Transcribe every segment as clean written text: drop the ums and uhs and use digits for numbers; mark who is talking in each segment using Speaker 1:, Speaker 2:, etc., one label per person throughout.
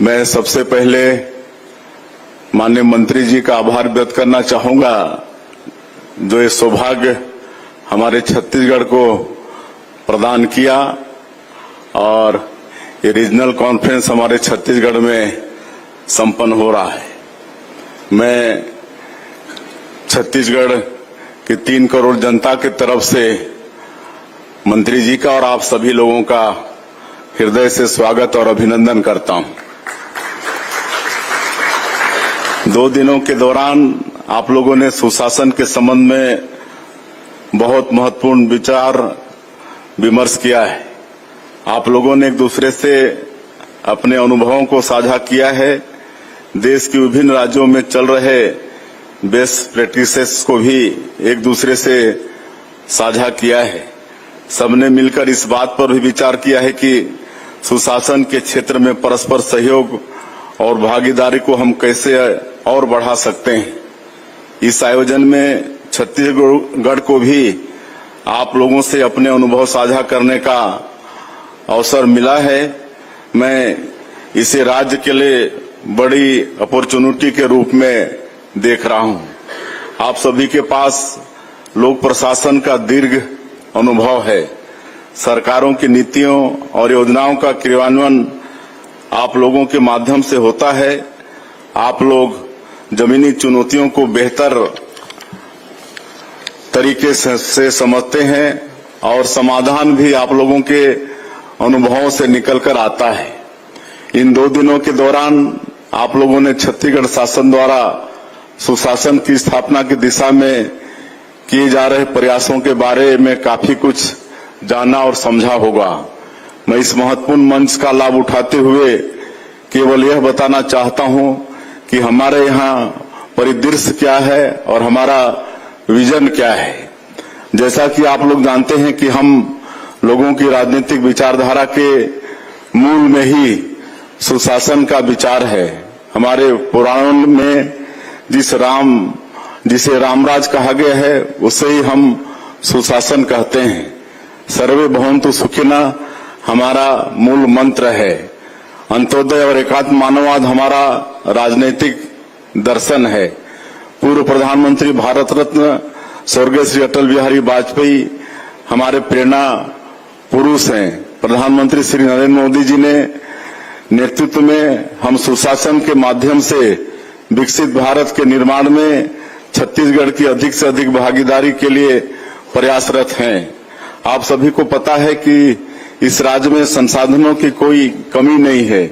Speaker 1: मैं सबसे पहले माननीय मंत्री जी का आभार व्यक्त करना चाहूंगा, जो ये सौभाग्य हमारे छत्तीसगढ़ को प्रदान किया और ये रीजनल कॉन्फ्रेंस हमारे छत्तीसगढ़ में संपन्न हो रहा है। मैं छत्तीसगढ़ की 3 करोड़ जनता की तरफ से मंत्री जी का और आप सभी लोगों का हृदय से स्वागत और अभिनंदन करता हूं। 2 दिनों के दौरान आप लोगों ने सुशासन के संबंध में बहुत महत्वपूर्ण विचार विमर्श किया है। आप लोगों ने एक दूसरे से अपने अनुभवों को साझा किया है। देश के विभिन्न राज्यों में चल रहे बेस्ट प्रैक्टिसेस को भी एक दूसरे से साझा किया है। सबने मिलकर इस बात पर भी विचार किया है कि सुशासन के क्षेत्र में परस्पर सहयोग और भागीदारी को हम कैसे और बढ़ा सकते हैं। इस आयोजन में छत्तीसगढ़ को भी आप लोगों से अपने अनुभव साझा करने का अवसर मिला है। मैं इसे राज्य के लिए बड़ी अपॉर्चुनिटी के रूप में देख रहा हूं। आप सभी के पास लोक प्रशासन का दीर्घ अनुभव है। सरकारों की नीतियों और योजनाओं का क्रियान्वयन आप लोगों के माध्यम से होता है। आप लोग जमीनी चुनौतियों को बेहतर तरीके से समझते हैं और समाधान भी आप लोगों के अनुभवों से निकलकर आता है। इन 2 दिनों के दौरान आप लोगों ने छत्तीसगढ़ शासन द्वारा सुशासन की स्थापना की दिशा में किए जा रहे प्रयासों के बारे में काफी कुछ जाना और समझा होगा। मैं इस महत्वपूर्ण मंच का लाभ उठाते हुए केवल यह बताना चाहता हूं कि हमारे यहाँ परिदृश्य क्या है और हमारा विजन क्या है। जैसा कि आप लोग जानते हैं कि हम लोगों की राजनीतिक विचारधारा के मूल में ही सुशासन का विचार है। हमारे पुराणों में जिसे रामराज कहा गया है, उसे ही हम सुशासन कहते हैं। सर्वे भवन्तु सुखिनः हमारा मूल मंत्र है। अंत्योदय और एकात्म मानववाद हमारा राजनीतिक दर्शन है। पूर्व प्रधानमंत्री भारत रत्न स्वर्गीय श्री अटल बिहारी वाजपेयी हमारे प्रेरणा पुरुष हैं। प्रधानमंत्री श्री नरेंद्र मोदी जी ने नेतृत्व में हम सुशासन के माध्यम से विकसित भारत के निर्माण में छत्तीसगढ़ की अधिक से अधिक भागीदारी के लिए प्रयासरत हैं। आप सभी को पता है कि इस राज्य में संसाधनों की कोई कमी नहीं है,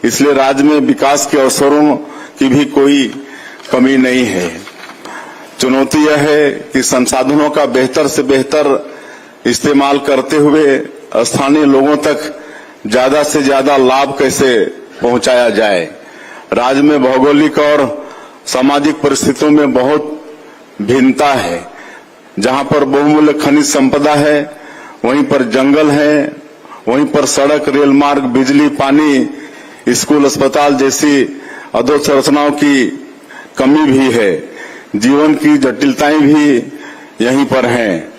Speaker 1: इसलिए राज्य में विकास के अवसरों की भी कोई कमी नहीं है। चुनौती यह है कि संसाधनों का बेहतर से बेहतर इस्तेमाल करते हुए स्थानीय लोगों तक ज्यादा से ज्यादा लाभ कैसे पहुंचाया जाए। राज्य में भौगोलिक और सामाजिक परिस्थितियों में बहुत भिन्नता है। जहां पर बहुमूल्य खनिज संपदा है, वहीं पर जंगल है, वहीं पर सड़क, रेल मार्ग, बिजली, पानी, स्कूल, अस्पताल जैसी अधोसंरचनाओं की कमी भी है। जीवन की जटिलताएं भी यहीं पर हैं।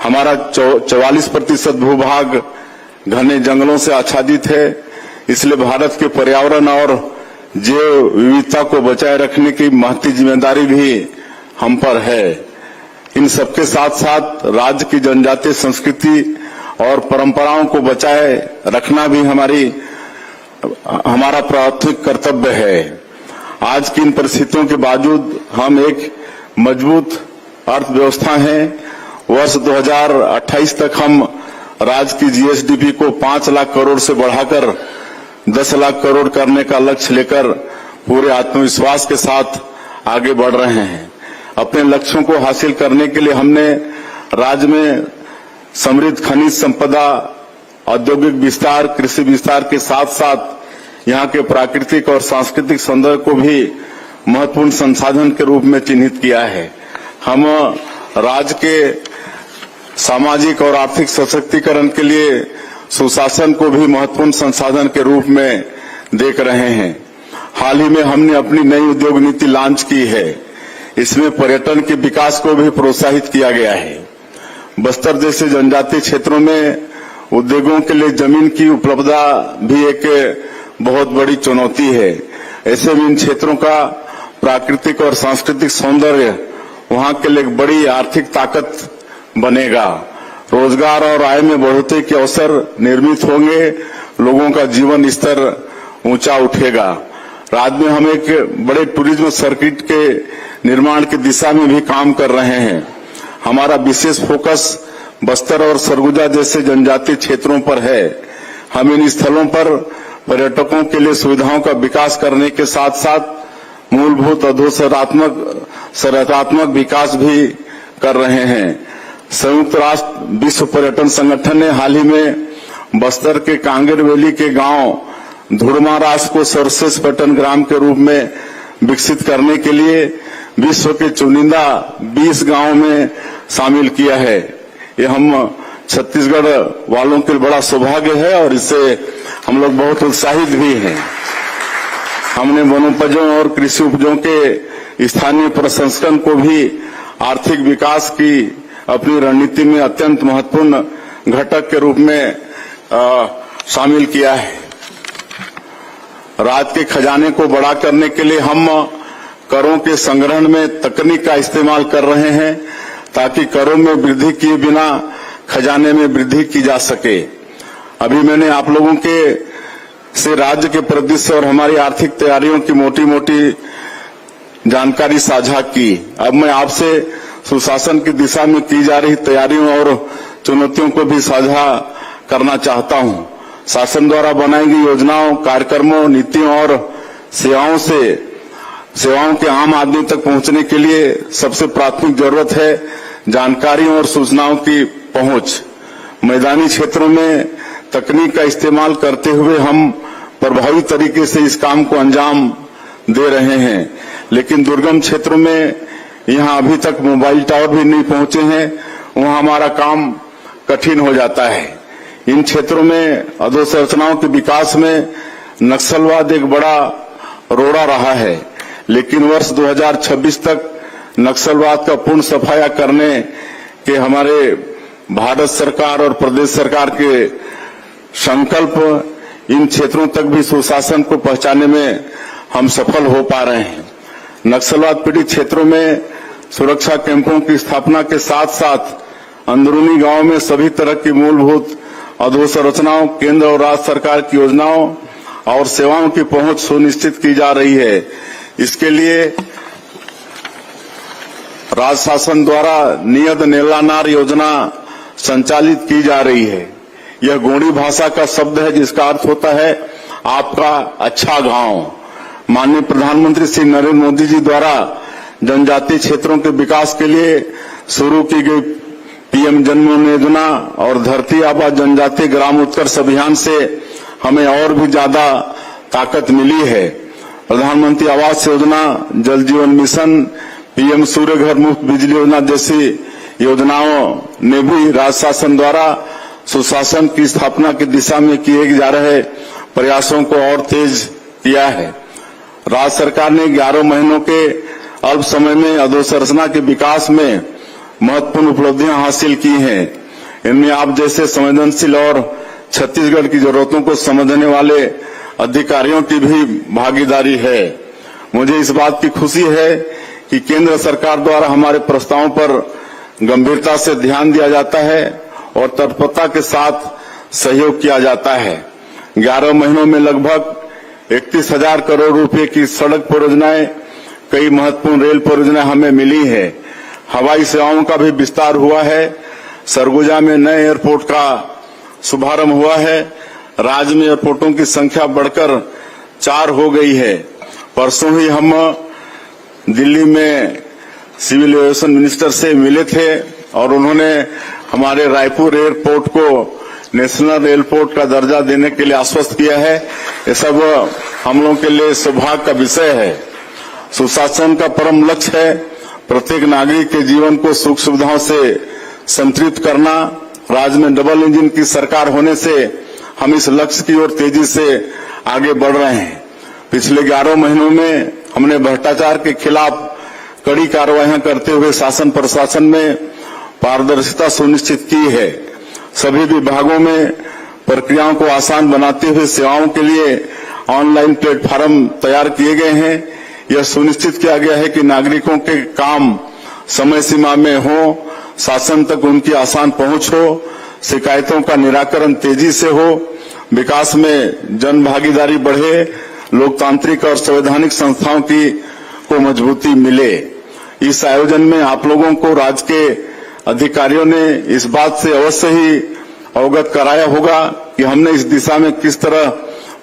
Speaker 1: हमारा 44% भूभाग घने जंगलों से आच्छादित है, इसलिए भारत के पर्यावरण और जैव विविधता को बचाए रखने की महती जिम्मेदारी भी हम पर है। इन सबके साथ साथ राज्य की जनजातीय संस्कृति और परंपराओं को बचाए रखना भी हमारा प्राथमिक कर्तव्य है। आज की इन परिस्थितियों के बावजूद हम एक मजबूत अर्थव्यवस्था हैं। वर्ष 2028 तक हम राज्य की जीएसडीपी को 5 लाख करोड़ से बढ़ाकर 10 लाख करोड़ करने का लक्ष्य लेकर पूरे आत्मविश्वास के साथ आगे बढ़ रहे हैं। अपने लक्ष्यों को हासिल करने के लिए हमने राज्य में समृद्ध खनिज संपदा, औद्योगिक विस्तार, कृषि विस्तार के साथ साथ यहाँ के प्राकृतिक और सांस्कृतिक सौंदर्य को भी महत्वपूर्ण संसाधन के रूप में चिन्हित किया है। हम राज्य के सामाजिक और आर्थिक सशक्तिकरण के लिए सुशासन को भी महत्वपूर्ण संसाधन के रूप में देख रहे हैं। हाल ही में हमने अपनी नई उद्योग नीति लॉन्च की है। इसमें पर्यटन के विकास को भी प्रोत्साहित किया गया है। बस्तर जैसे जनजातीय क्षेत्रों में उद्योगों के लिए जमीन की उपलब्धता भी एक बहुत बड़ी चुनौती है। ऐसे में इन क्षेत्रों का प्राकृतिक और सांस्कृतिक सौंदर्य वहां के लिए एक बड़ी आर्थिक ताकत बनेगा। रोजगार और आय में बढ़ोतरी के अवसर निर्मित होंगे, लोगों का जीवन स्तर ऊंचा उठेगा। राज्य में हम एक बड़े टूरिज्म सर्किट के निर्माण की दिशा में भी काम कर रहे हैं। हमारा विशेष फोकस बस्तर और सरगुजा जैसे जनजातीय क्षेत्रों पर है। हम इन स्थलों पर पर्यटकों के लिए सुविधाओं का विकास करने के साथ साथ मूलभूत अधोसरात्मक विकास भी कर रहे हैं। संयुक्त राष्ट्र विश्व पर्यटन संगठन ने हाल ही में बस्तर के कांगेर वैली के गांव धुड़मारास को सर्वश्रेष्ठ पर्यटन ग्राम के रूप में विकसित करने के लिए विश्व के चुनिंदा 20 गांवों में शामिल किया है। ये हम छत्तीसगढ़ वालों के लिए बड़ा सौभाग्य है और इससे हम लोग बहुत उत्साहित भी हैं। हमने वनोपजों और कृषि उपजों के स्थानीय प्रसंस्करण को भी आर्थिक विकास की अपनी रणनीति में अत्यंत महत्वपूर्ण घटक के रूप में शामिल किया है। राज्य के खजाने को बड़ा करने के लिए हम करों के संग्रहण में तकनीक का इस्तेमाल कर रहे हैं ताकि करों में वृद्धि किए बिना खजाने में वृद्धि की जा सके। अभी मैंने आप लोगों के से राज्य के परिदृश्य और हमारी आर्थिक तैयारियों की मोटी मोटी जानकारी साझा की। अब मैं आपसे सुशासन की दिशा में की जा रही तैयारियों और चुनौतियों को भी साझा करना चाहता हूं। शासन द्वारा बनाई गई योजनाओं, कार्यक्रमों, नीतियों और सेवाओं के आम आदमी तक पहुंचने के लिए सबसे प्राथमिक जरूरत है जानकारियों और सूचनाओं की पहुंच। मैदानी क्षेत्रों में तकनीक का इस्तेमाल करते हुए हम प्रभावी तरीके से इस काम को अंजाम दे रहे हैं, लेकिन दुर्गम क्षेत्रों में यहां अभी तक मोबाइल टावर भी नहीं पहुंचे हैं, वहां हमारा काम कठिन हो जाता है। इन क्षेत्रों में अधोसंरचनाओं के विकास में नक्सलवाद एक बड़ा रोड़ा रहा है, लेकिन वर्ष 2026 तक नक्सलवाद का पूर्ण सफाया करने के हमारे भारत सरकार और प्रदेश सरकार के संकल्प इन क्षेत्रों तक भी सुशासन को पहुंचाने में हम सफल हो पा रहे हैं। नक्सलवाद पीड़ित क्षेत्रों में सुरक्षा कैंपों की स्थापना के साथ साथ अंदरूनी गांवों में सभी तरह की मूलभूत अधोसंरचनाओं, केंद्र और राज्य सरकार की योजनाओं और सेवाओं की पहुंच सुनिश्चित की जा रही है। इसके लिए राज्य शासन द्वारा नियत नेलानार योजना संचालित की जा रही है। यह गोंडी भाषा का शब्द है जिसका अर्थ होता है आपका अच्छा गांव। माननीय प्रधानमंत्री श्री नरेंद्र मोदी जी द्वारा जनजातीय क्षेत्रों के विकास के लिए शुरू की गई पीएम जन्मभूमि योजना और धरती आबा जनजातीय ग्राम उत्कर्ष अभियान से हमें और भी ज्यादा ताकत मिली है। प्रधानमंत्री आवास योजना, जल जीवन मिशन, पीएम सूर्य घर मुफ्त बिजली योजना जैसी योजनाओं ने भी राज्य शासन द्वारा सुशासन की स्थापना की दिशा में किए जा रहे प्रयासों को और तेज किया है। राज्य सरकार ने 11 महीनों के अल्प समय में अधोसंरचना के विकास में महत्वपूर्ण उपलब्धियां हासिल की हैं। इनमें आप जैसे संवेदनशील और छत्तीसगढ़ की जरूरतों को समझने वाले अधिकारियों की भी भागीदारी है। मुझे इस बात की खुशी है कि केंद्र सरकार द्वारा हमारे प्रस्तावों पर गंभीरता से ध्यान दिया जाता है और तत्परता के साथ सहयोग किया जाता है। 11 महीनों में लगभग 31,000 करोड़ रुपए की सड़क परियोजनाएं, कई महत्वपूर्ण रेल परियोजनाएं हमें मिली है। हवाई सेवाओं का भी विस्तार हुआ है। सरगुजा में नए एयरपोर्ट का शुभारंभ हुआ है। राज्य में एयरपोर्टों की संख्या बढ़कर 4 हो गई है। परसों ही हम दिल्ली में सिविल एविएशन मिनिस्टर से मिले थे और उन्होंने हमारे रायपुर एयरपोर्ट को नेशनल एयरपोर्ट का दर्जा देने के लिए आश्वस्त किया है। ये सब हम लोगों के लिए सौभाग्य का विषय है। सुशासन का परम लक्ष्य है प्रत्येक नागरिक के जीवन को सुख सुविधाओं से संतृप्त करना। राज्य में डबल इंजन की सरकार होने से हम इस लक्ष्य की ओर तेजी से आगे बढ़ रहे हैं। पिछले 11 महीनों में हमने भ्रष्टाचार के खिलाफ कड़ी कार्रवाइयां करते हुए शासन प्रशासन में पारदर्शिता सुनिश्चित की है। सभी विभागों में प्रक्रियाओं को आसान बनाते हुए सेवाओं के लिए ऑनलाइन प्लेटफॉर्म तैयार किए गए हैं। यह सुनिश्चित किया गया है कि नागरिकों के काम समय सीमा में हो, शासन तक उनकी आसान पहुंच हो, शिकायतों का निराकरण तेजी से हो, विकास में जन भागीदारी बढ़े, लोकतांत्रिक और संवैधानिक संस्थाओं को मजबूती मिले। इस आयोजन में आप लोगों को राज्य के अधिकारियों ने इस बात से अवश्य ही अवगत कराया होगा कि हमने इस दिशा में किस तरह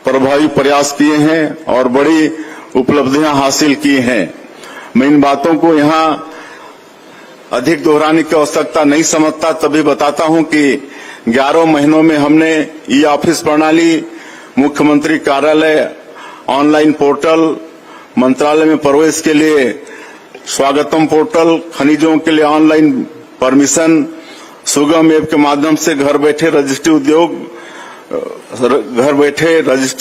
Speaker 1: प्रभावी प्रयास किए हैं और बड़ी उपलब्धियां हासिल की हैं। मैं इन बातों को यहाँ अधिक दोहराने की आवश्यकता नहीं समझता, तभी बताता हूं कि 11 महीनों में हमने ई ऑफिस प्रणाली, मुख्यमंत्री कार्यालय ऑनलाइन पोर्टल, मंत्रालय में प्रवेश के लिए स्वागतम पोर्टल, खनिजों के लिए ऑनलाइन परमिशन, सुगम ऐप के माध्यम से घर बैठे रजिस्ट्री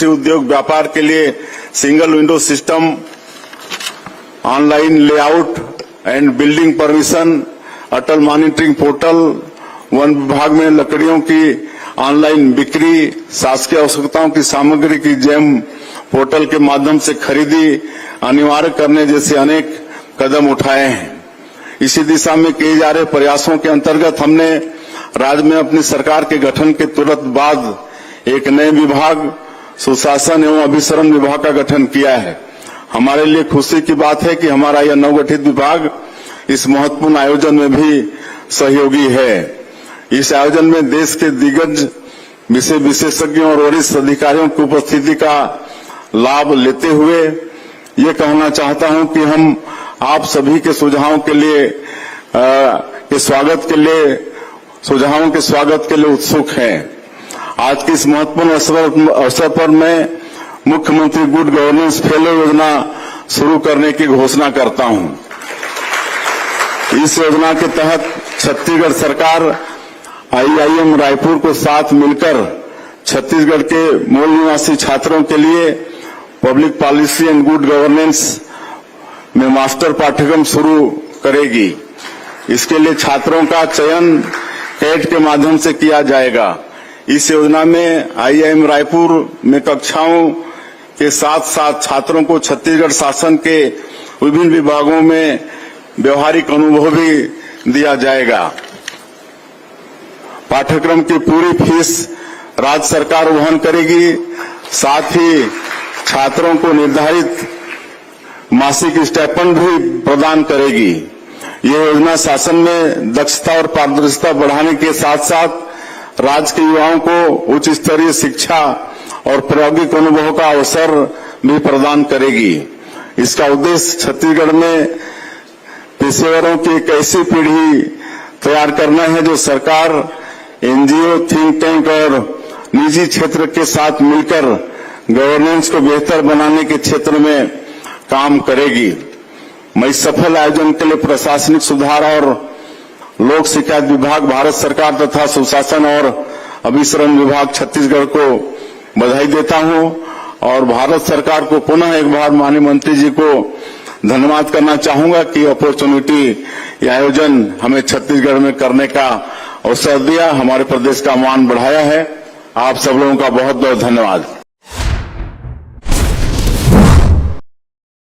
Speaker 1: उद्योग व्यापार के लिए single window system, online layout and building permission, Atal monitoring portal, one विभाग में लकड़ियों की ऑनलाइन बिक्री, शासकीय आवश्यकताओं की सामग्री की जेम पोर्टल के माध्यम से खरीदी अनिवार्य करने जैसे अनेक कदम उठाए हैं। इसी दिशा में किए जा रहे प्रयासों के अंतर्गत हमने राज्य में अपनी सरकार के गठन के तुरंत बाद एक नए विभाग, सुशासन एवं अभिसरण विभाग का गठन किया है। हमारे लिए खुशी की बात है कि हमारा यह नवगठित विभाग इस महत्वपूर्ण आयोजन में भी सहयोगी है। इस आयोजन में देश के दिग्गज विषय विशेषज्ञों और वरिष्ठ अधिकारियों की उपस्थिति का लाभ लेते हुए ये कहना चाहता हूं कि हम आप सभी के सुझावों के स्वागत के लिए उत्सुक हैं। आज के इस महत्वपूर्ण अवसर पर मैं मुख्यमंत्री गुड गवर्नेंस फेलो योजना शुरू करने की घोषणा करता हूं। इस योजना के तहत छत्तीसगढ़ सरकार IIM रायपुर को साथ मिलकर छत्तीसगढ़ के मूल निवासी छात्रों के लिए public policy and good governance में मास्टर पाठ्यक्रम शुरू करेगी। इसके लिए छात्रों का चयन कैट के माध्यम से किया जाएगा। इस योजना में IIM रायपुर में कक्षाओं के साथ साथ छात्रों को छत्तीसगढ़ शासन के विभिन्न विभागों में व्यवहारिक अनुभव भी दिया जाएगा। पाठ्यक्रम की पूरी फीस राज्य सरकार वहन करेगी, साथ ही छात्रों को निर्धारित मासिक स्टाइपेंड भी प्रदान करेगी। यह योजना शासन में दक्षता और पारदर्शिता बढ़ाने के साथ साथ राज्य के युवाओं को उच्च स्तरीय शिक्षा और प्रायोगिक अनुभव का अवसर भी प्रदान करेगी। इसका उद्देश्य छत्तीसगढ़ में पेशेवरों की एक ऐसी पीढ़ी तैयार करना है जो सरकार, NGO, थिंक टैंक और निजी क्षेत्र के साथ मिलकर गवर्नेंस को बेहतर बनाने के क्षेत्र में काम करेगी। मैं इस सफल आयोजन के लिए प्रशासनिक सुधार और लोक शिकायत विभाग भारत सरकार तथा सुशासन और अभिसरण विभाग छत्तीसगढ़ को बधाई देता हूं और भारत सरकार को पुनः एक बार माननीय मंत्री जी को धन्यवाद करना चाहूंगा कि अपॉर्चुनिटी ये आयोजन हमें छत्तीसगढ़ में करने का अवसर दिया, हमारे प्रदेश का मान बढ़ाया है। आप सब लोगों का बहुत बहुत धन्यवाद।